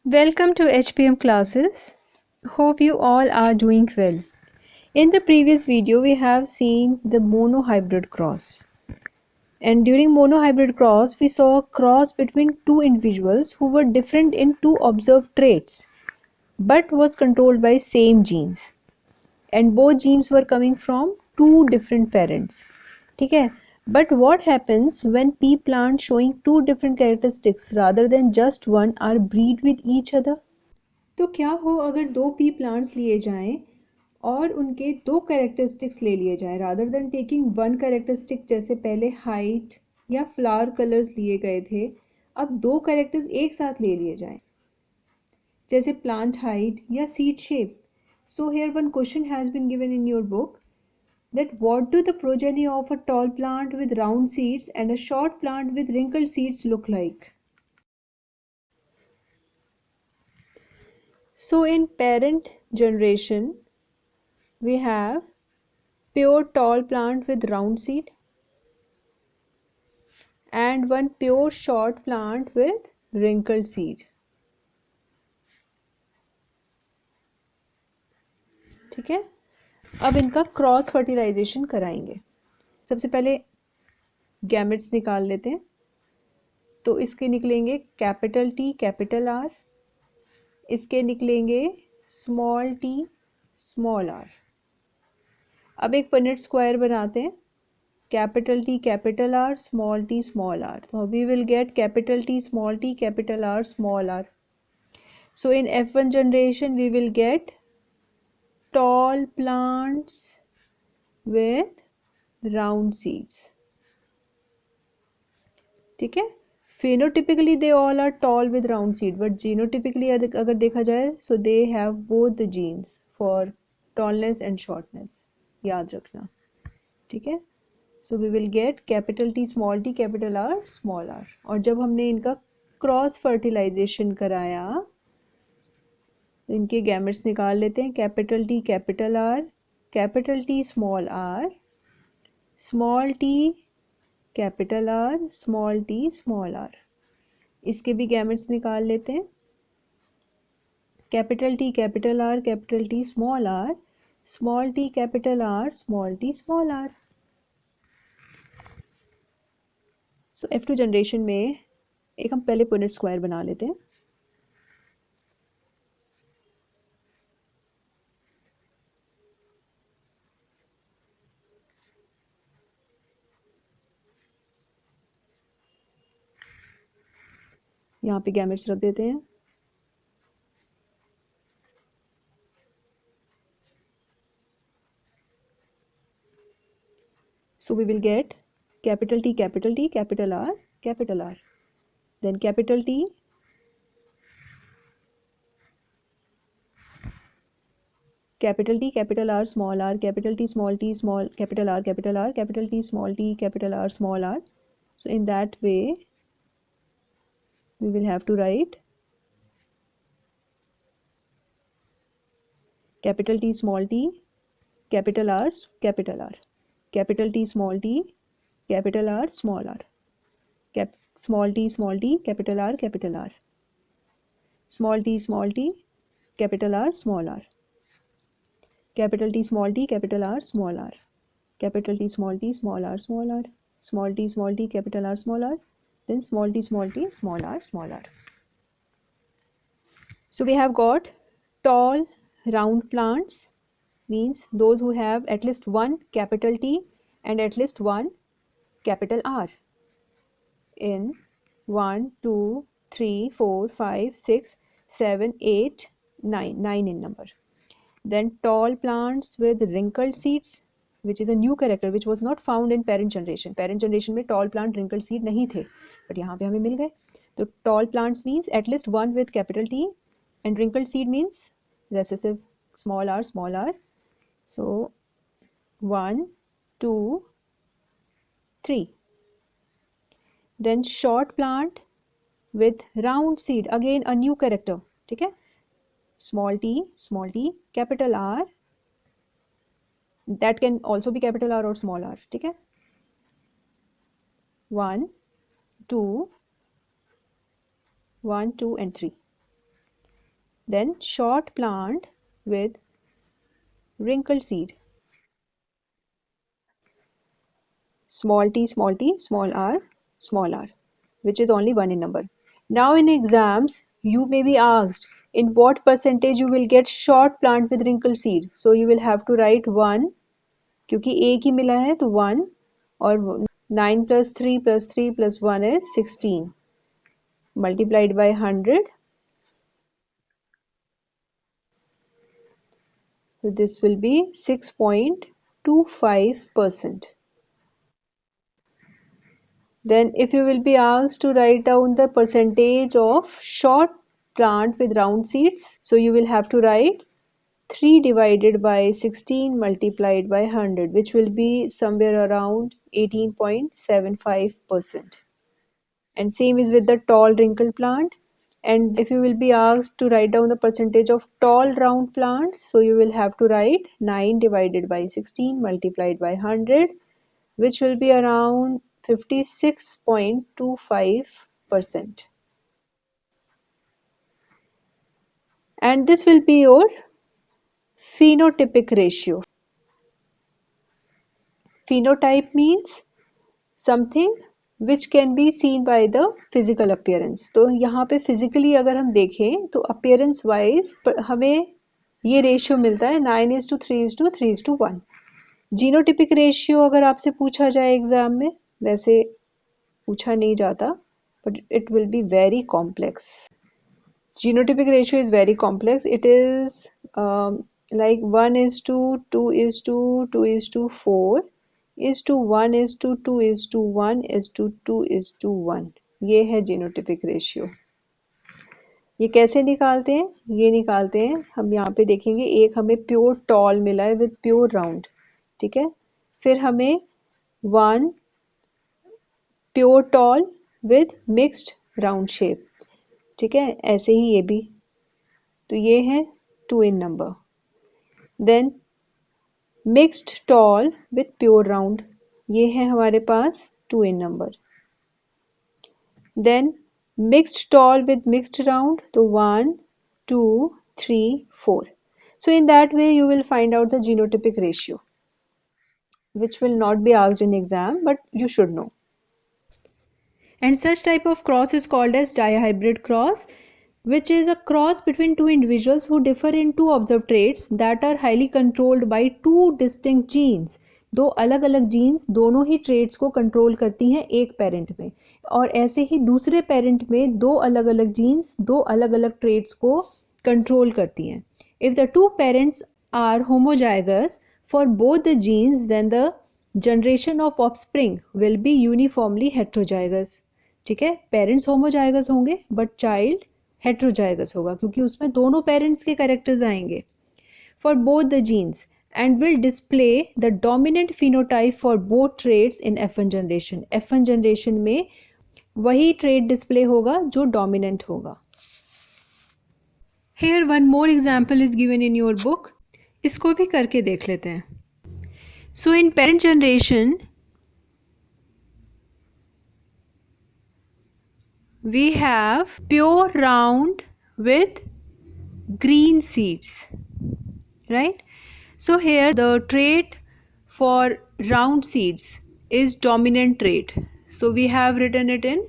Welcome to HPM classes. Hope you all are doing well. In the previous video, we have seen the monohybrid cross. And during monohybrid cross, we saw a cross between two individuals who were different in two observed traits, but was controlled by same genes. And both genes were coming from two different parents. ठीक है? But what happens when pea plants showing two different characteristics rather than just one are breed with each other? तो क्या हो अगर दो P plants लिए जाएं और उनके दो कैरेक्टरिस्टिक्स ले लिए जाएं rather than taking one characteristic, जैसे पहले हाइट या फ्लावर कलर्स लिए गए थे, अब दो कैरेक्टर्स एक साथ ले लिए जाएं, जैसे प्लांट हाइट या seed shape. So here one question has been given in your book that what do the progeny of a tall plant with round seeds and a short plant with wrinkled seeds look like? So in parent generation we have pure tall plant with round seed and one pure short plant with wrinkled seed. ठीक है, अब इनका cross fertilisation कराएंगे. सबसे पहले gametes निकाल लेते हैं. तो इसके निकलेंगे कैपिटल टी कैपिटल आर, इसके निकलेंगे स्मॉल टी स्मॉल आर. अब एक पनेट स्क्वायर बनाते हैं. Capital T capital R small T small R. तो we will get capital T small T capital R small R. So in F1 generation we will get tall plants with round seeds. ठीक है, phenotypically they all are tall with round seed, but genotypically अगर देखा जाए so they have both the genes for tallness and shortness. याद रखना. ठीक है, so we will get capital T small t capital R small r. और जब हमने इनका क्रॉस फर्टिलाइजेशन कराया तो इनके गैमेट्स निकाल लेते हैं. Capital T capital R capital T small R small T capital R small T small R. इसके भी गैमेट्स निकाल लेते हैं. Capital T capital R capital T small R small T capital R small T small R. So F2 generation में एक हम पहले Punnett square बना लेते हैं. यहाँ पे गैमेट्स रख देते हैं. So we will get capital T capital R capital R. Then capital T capital R small r capital T small capital R capital T small t capital R small r. So in that way we will have to write capital T small t capital R capital R capital T small t capital R small r small t capital R small t capital R small r capital T small t capital R small r capital T small t small r small r small t capital R small r, then small t small r small r. So we have got tall round plants, means those who have at least one capital T and at least one capital R in 1 2 3 4 5 6 7 8 9 in number. Then tall plants with wrinkled seeds, which is a new character which was not found in parent generation. Parent generation में tall plant wrinkled seed नहीं थे, but यहाँ पे हमें मिल गए. तो tall plants means at least one with capital T and wrinkled seed means recessive small r small r. So 1 2 3. Then short plant with round seed, again a new character. ठीक है, small t capital R, that can also be capital R or small r. ठीक है, 1 2 and 3. Then short plant with wrinkled seed. Small t, small r, which is only 1 in number. Now in exams, you may be asked in what percentage you will get short plant with wrinkled seed. So you will have to write 1, क्योंकि एक ही मिला है तो 1, और 9 plus 3 plus 3 plus 1 is 16, multiplied by 100. So this will be 6.25%. Then if you will be asked to write down the percentage of short plant with round seeds, so you will have to write 3 divided by 16 multiplied by 100, which will be somewhere around 18.75%. And same is with the tall wrinkled plant. And if you will be asked to write down the percentage of tall round plants, so you will have to write 9 divided by 16 multiplied by 100, which will be around 56.25%. And this will be your phenotypic ratio. Phenotype means something which can be seen by the physical appearance. तो यहाँ पे physically अगर हम देखें तो appearance wise हमें ये ratio मिलता है 9:3:3:1. जीनोटिपिक रेशियो अगर आपसे पूछा जाए एग्जाम में, वैसे पूछा नहीं जाता, but it will be very complex. Genotypic ratio is very complex. It is like 1:2:2:2:4 1:2:1:2:1. ये है जीनोटिपिक रेशियो. ये कैसे निकालते हैं? ये निकालते हैं, हम यहाँ पे देखेंगे, एक हमें प्योर टॉल मिला है विद प्योर राउंड, ठीक है. फिर हमें 1 pure tall with mixed round shape, ठीक है. ऐसे ही ये भी, तो ये है 2 in number. Then mixed tall with pure round, ये है हमारे पास 2 in number. Then mixed tall with mixed round, तो 1 2 3 4. So in that way you will find out the genotypic ratio, which will not be asked in exam, but you should know. And such type of cross is called as dihybrid cross, which is a cross between two individuals who differ in two observed traits that are highly controlled by two distinct genes. दो अलग अलग jeans दोनों ही trades को control करती हैं एक parent में, और ऐसे ही दूसरे पेरेंट में दो अलग अलग जीन्स दो अलग अलग ट्रेड्स को कंट्रोल करती हैं. If the two parents are homozygous for both the genes, then the generation of offspring will be uniformly heterozygous. ठीक है, पेरेंट्स होमोजाइगस होंगे बट चाइल्ड हेट्रोजाइगस होगा, क्योंकि उसमें दोनों पेरेंट्स के कैरेक्टर्स आएंगे for both the genes, and will display the dominant phenotype for both traits in F1 generation. F1 generation में वही ट्रेड डिस्प्ले होगा जो डोमिनेंट होगा. Here one more example is given in your book. इसको भी करके देख लेते हैं. So in parent generation, we have pure round with green seeds, right? So here the trait for round seeds is dominant trait, so we have written it in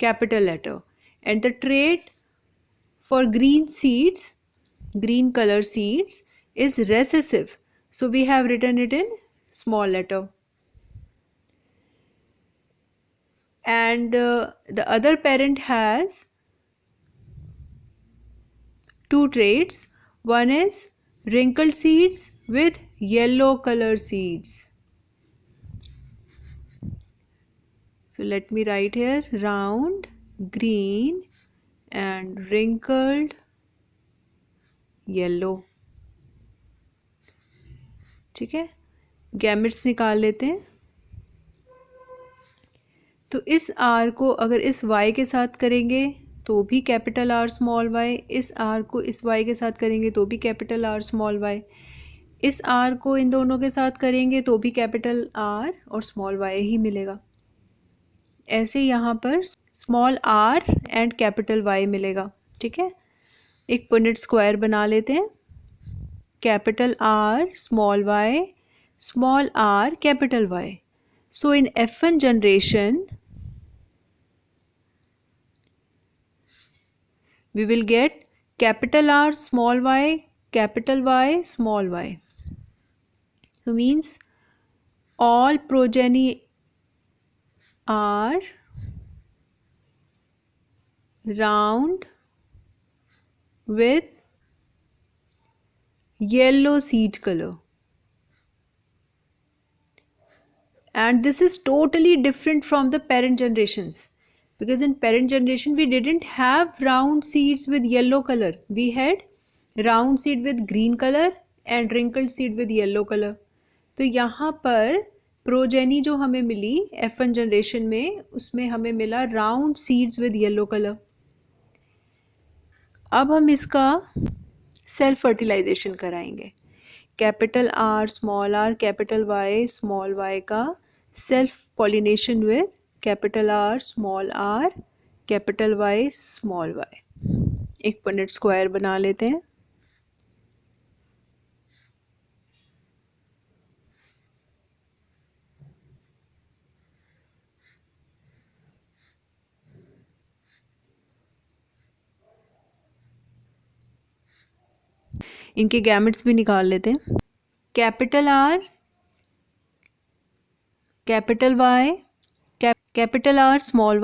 capital letter, and the trait for green seeds, green color seeds, is recessive, so we have written it in small letter. And the other parent has two traits. One is wrinkled seeds with yellow color seeds. So let me write here round, green and wrinkled yellow. ठीक है, gametes निकाल लेते हैं. तो इस R को अगर इस Y के साथ करेंगे तो भी कैपिटल R स्मॉल y, इस R को इस Y के साथ करेंगे तो भी कैपिटल R स्मॉल y, इस R को इन दोनों के साथ करेंगे तो भी कैपिटल R और स्मॉल y ही मिलेगा. ऐसे यहाँ पर small r and capital Y मिलेगा. ठीक है, एक पुनेट स्क्वायर बना लेते हैं. Capital R small r capital Y. So in F1 generation we will get capital R small y capital Y small y. So means all progeny are round with yellow seed color. And this is totally different from the parent generations, because in parent generation we didn't have round seeds with yellow color. We had round seed with green color and wrinkled seed with yellow color. तो यहाँ पर progeny जो हमें मिली F1 generation में, उसमें हमें मिला round seeds with yellow colour. अब हम इसका सेल्फ फर्टिलाइजेशन कराएंगे. Capital R small r capital Y small y का self pollination with capital R small r capital Y small y. एक पुनेट स्क्वायर बना लेते हैं. इनके गैमेट्स भी निकाल लेते हैं. Capital R capital Y capital R small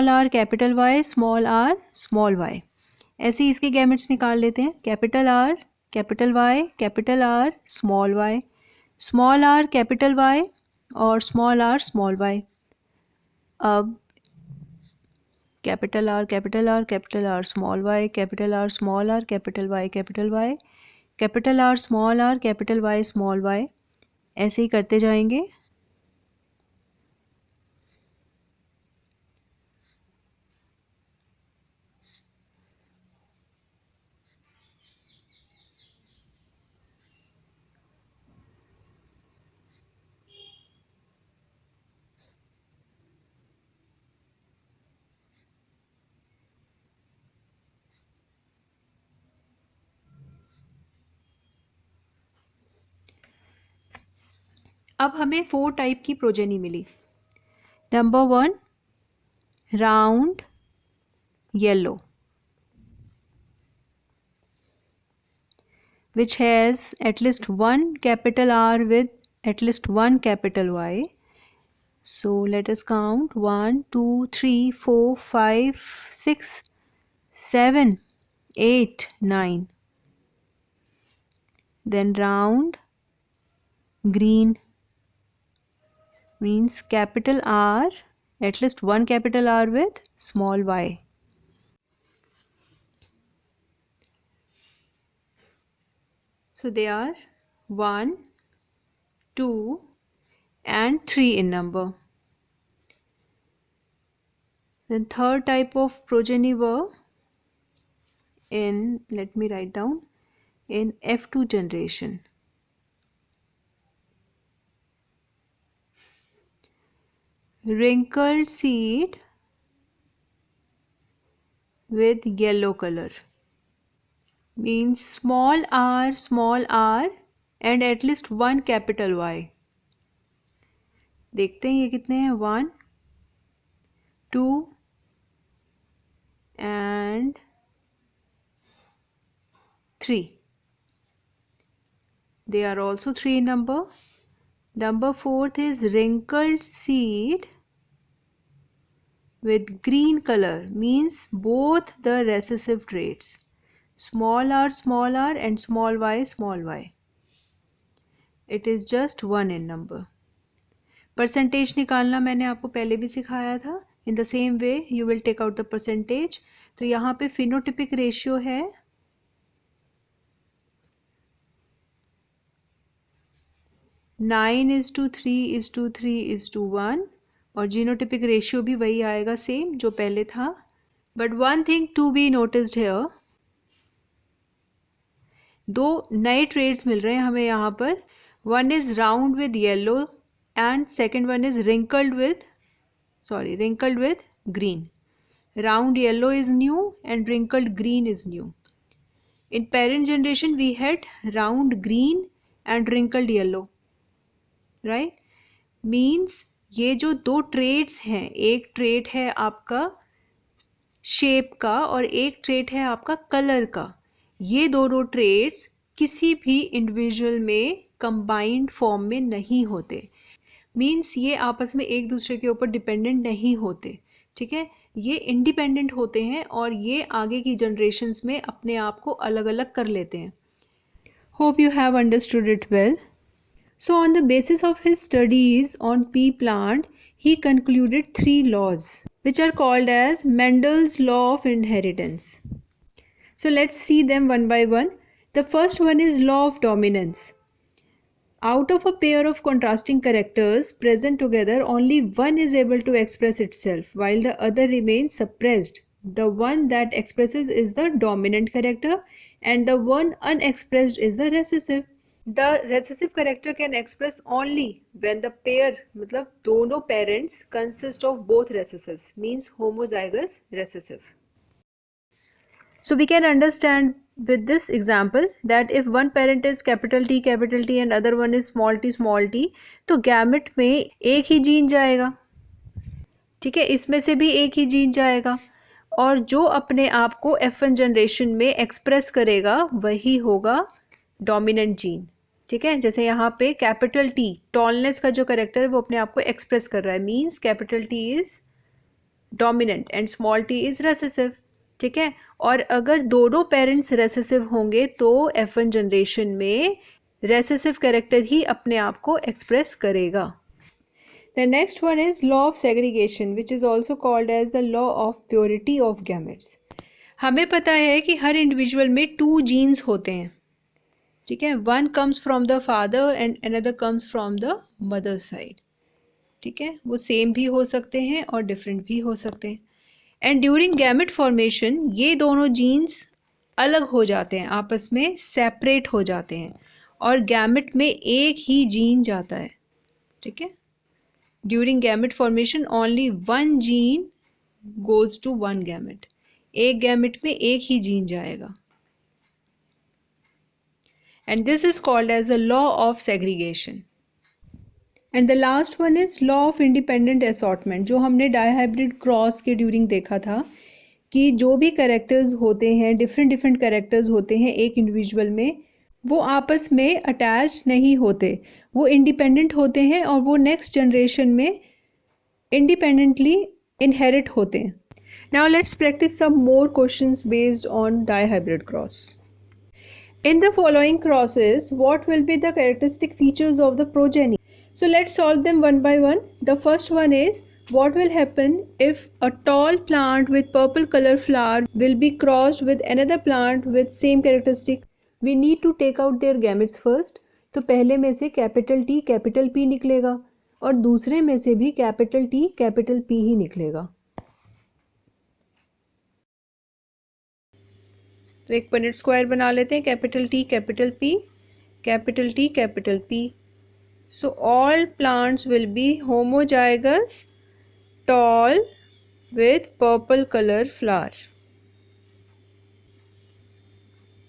r capital Y small r small y. ऐसे ही इसके गैमेट्स निकाल लेते हैं. Capital R capital Y capital R small r capital Y और स्मॉल r स्मॉल y. अब capital R capital R capital R small y capital R small r capital Y capital R small r capital Y small y. ऐसे ही करते जाएंगे. अब हमें 4 type की progeny मिली. Number 1 round yellow, which has at least one capital R with at least one capital Y. So let us count 1, 2, 3, 4, 5, 6, 7, 8, 9. Then round green means capital R, at least one capital R with small y. So they are 1, 2 and 3 in number. Then third type of progeny were in, let me write down, in F2 generation. Wrinkled seed with yellow color means small r and at least one capital Y. देखते हैं ये कितने हैं. 1, 2 and 3. They are also 3 in number. Number 4th is wrinkled seed with green color means both the recessive traits, small r and small y. It is just 1 in number. Percentage निकालना मैंने आपको पहले भी सिखाया था. In the same way you will take out the percentage. तो यहाँ पे फिनोटिपिक रेशियो है 9:3:3:1 और जीनोटिपिक रेशियो भी वही आएगा सेम जो पहले था. But one thing to be noticed here, 2 नए ट्रेड्स मिल रहे हैं हमें यहाँ पर. One is round with yellow and second one is wrinkled with green. Round yellow is new and wrinkled green is new. In parent generation we had round green and wrinkled yellow, right? Means ये जो दो trades हैं, एक trade है आपका shape का और एक ट्रेट है आपका कलर का, ये दोनों ट्रेड्स किसी भी इंडिविजुअल में कंबाइंड फॉर्म में नहीं होते। मीन्स ये आपस में एक दूसरे के ऊपर डिपेंडेंट नहीं होते, ठीक है, ये इंडिपेंडेंट होते हैं और ये आगे की जनरेशन्स में अपने आप को अलग अलग कर लेते हैं। Hope you have understood it well. So on the basis of his studies on pea plant, he concluded 3 laws which are called as Mendel's law of inheritance. So let's see them one by one. The first one is law of dominance. Out of a pair of contrasting characters present together, only one is able to express itself while the other remains suppressed. The one that expresses is the dominant character and the one unexpressed is the recessive. The recessive character can express only when the pair मतलब दोनों parents consist of both recessives, means homozygous recessive. So we can understand with this example that if one parent is capital T and other one is small t, तो gamete में एक ही gene जाएगा, ठीक है, इसमें से भी एक ही जीन जाएगा और जो अपने आप को F1 जनरेशन में एक्सप्रेस करेगा वही होगा डोमिनेंट जीन, ठीक है। जैसे यहाँ पे कैपिटल टी टॉलनेस का जो करेक्टर है वो अपने आप को एक्सप्रेस कर रहा है, means capital T is dominant and small T is recessive, ठीक है। और अगर दोनों पेरेंट्स रेसेसिव होंगे तो F1 जनरेशन में रेसेसिव कैरेक्टर ही अपने आप को एक्सप्रेस करेगा। The next one is law of segregation which is also called as the law of purity of gametes. हमें पता है कि हर इंडिविजुअल में 2 जीन्स होते हैं, ठीक है, one comes from the father and another comes from the mother side, ठीक है, वो सेम भी हो सकते हैं और डिफरेंट भी हो सकते हैं। एंड ड्यूरिंग गैमेट फॉर्मेशन ये दोनों जीन्स अलग हो जाते हैं, आपस में सेपरेट हो जाते हैं और गैमेट में एक ही जीन जाता है, ठीक है। During gamete formation only one gene goes to one gamete, एक गैमेट में एक ही जीन जाएगा and this is called as the law of segregation. And the last one is law of independent assortment, जो हमने डाईहाइब्रिड क्रॉस के during देखा था कि जो भी कैरेक्टर्स होते हैं, डिफरेंट कैरेक्टर्स होते हैं एक इंडिविजुअल में, वो आपस में अटैच नहीं होते, वो इंडिपेंडेंट होते हैं और वो नेक्स्ट जनरेशन में इंडिपेंडेंटली इनहेरिट होते हैं। Now let's practise some more questions based on dihybrid cross. In the following crosses, what will be the characteristic features of the progeny? So let's solve them one by one. The first one is, what will happen if a tall plant with purple color flower will be crossed with another plant with same characteristic? We need to take out their gametes first. तो पहले में से capital T capital P निकलेगा और दूसरे में से भी कैपिटल T कैपिटल P ही निकलेगा। तो एक पनेट स्क्वायर बना लेते हैं, capital T capital P capital T capital P. So all plants will be homozygous tall with purple color flower.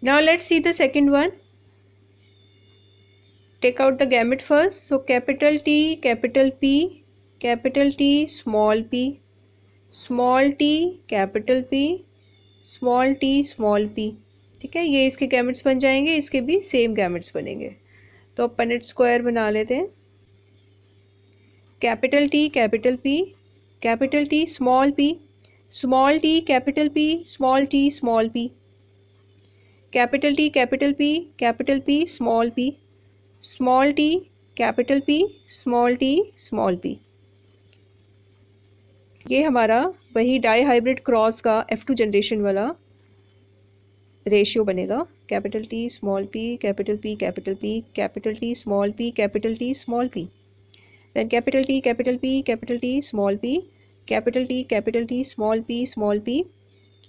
Now let's see the second one. Take out the gamete first. So capital T capital P capital T small p small t capital P small T small P, ठीक है, ये इसके gametes बन जाएंगे, इसके भी same gametes बनेंगे। तो अब पनेट स्क्वायर बना लेते हैं, capital T capital P capital T small p small t capital P small t small p capital T capital P capital P small p small t capital P small t small p. ये हमारा वही die hybrid cross का F2 generation वाला ratio बनेगा, capital T small p capital P capital P capital T small p capital T small p, then capital T capital P capital T small p capital T capital T small p small p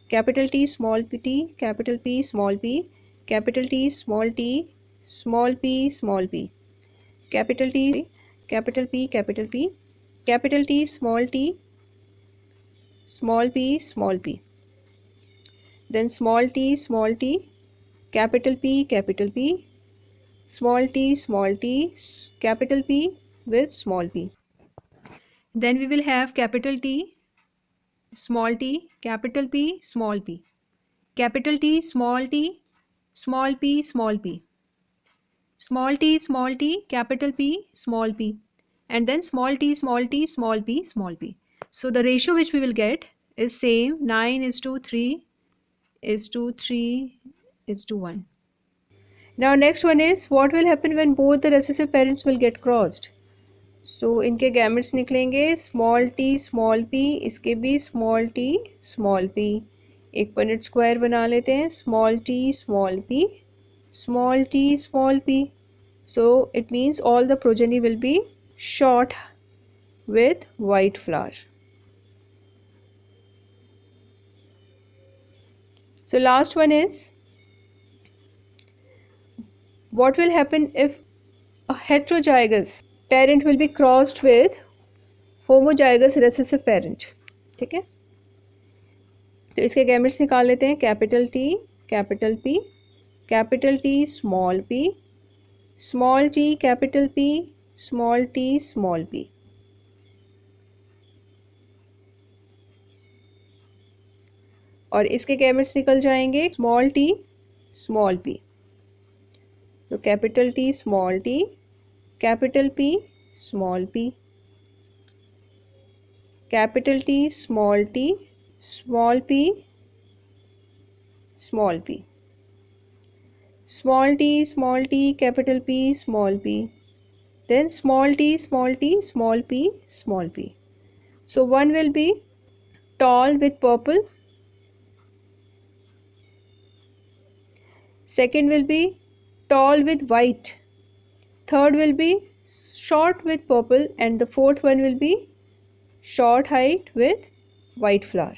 capital T small p capital P small p capital T small t small p small p capital T capital P capital P capital T small t small p small p, then small t capital P, small t, capital P with small p. Then we will have capital T, small t, capital P, small p. Capital T, small p, small p, small t, capital P, small p. And then small t, small t, small p, small p. So the ratio which we will get is same, 9:3 is to 3 is to 1. Now next one is what will happen when both the recessive parents will get crossed. So इनके gametes निकलेंगे small p, इसके भी small p. एक Punnett square बना लेते हैं small p, small p. So it means all the progeny will be short with white flower. So last one is what will happen if a heterozygous parent will be crossed with homozygous recessive parent. ठीक है, तो इसके gametes निकाल लेते हैं capital T, capital P, capital T, small p, capital P, small t, small p. और इसके gametes निकल जाएंगे स्मॉल t, स्मॉल p. तो capital T, small t, capital P, small p, capital T, small t, small p, small p, small t, capital P, small p, then small t, small p, small p. So one will be tall with purple, second will be tall with white, third will be short with purple, and the fourth one will be short height with white flower.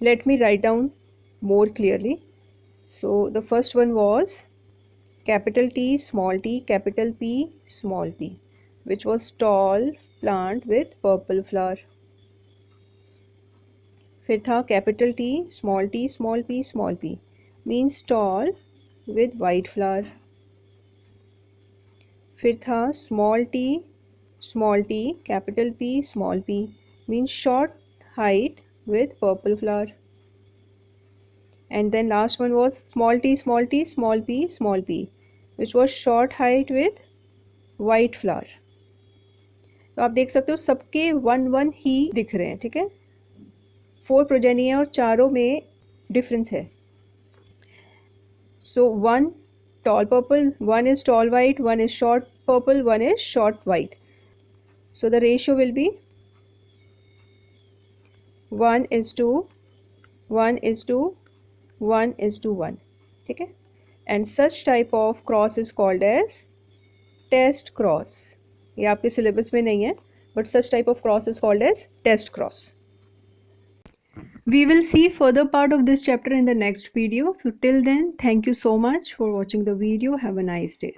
Let me write down more clearly. So the first one was capital T, small t, capital P, small p, which was tall plant with purple flower. फिर था capital T, small p, small p, means tall with white flower. फिर था small t, capital P, small p, means short height with purple flower. And then last one was small p, small p, which was short height with white flower. तो आप देख सकते हो सबके 1 1 ही दिख रहे हैं. ठीक है, 4 प्रोजेनी है और चारों में डिफरेंस है. So 1 tall purple, 1 is tall white, 1 is short purple, 1 is short white. So the ratio will be 1:1:1:1. ठीक है, and such type of cross is called as test cross. ये आपके सिलेबस में नहीं है, but such type of cross is called as test cross. We will see further part of this chapter in the next video. So till then, thank you so much for watching the video. Have a nice day.